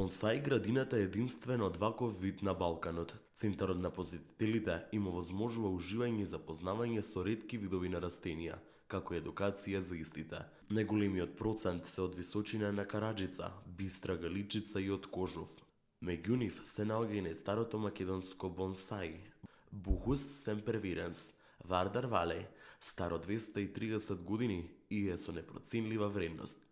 Бонсај градината е единствена од ваков вид на Балканот. Центарот на посетителите им овозможува уживање и запознавање со ретки видови на растенија, како и едукација за истите. Најголемиот процент се од височина на Караџица, Бистра Галичица и од Кожув. Меѓу нив се наоѓа и најстарото македонско бонсај, Buchus sempervirens, Вардар Валеј, старо 230 години и е со непроценлива вредност.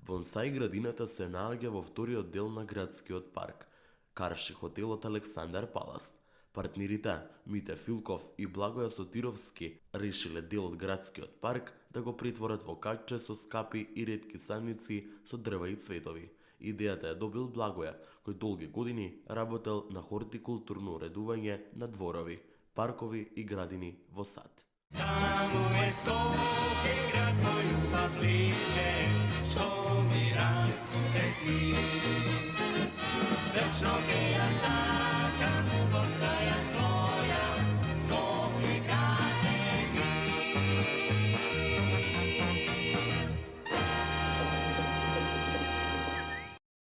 Бонсај градината се наоѓа во вториот дел на градскиот парк, Карши хотелот Александар Паласт. Партнерите Мите Филков и Благоја Сотировски решиле дел од градскиот парк да го претворат во катче со скапи и ретки садници со дрва и цветови. Идејата ја добил Благоја, кој долги години работел на хортикултурно уредување на дворови, паркови и градини во Сад. Таму е Скопје, град мој љубавлив.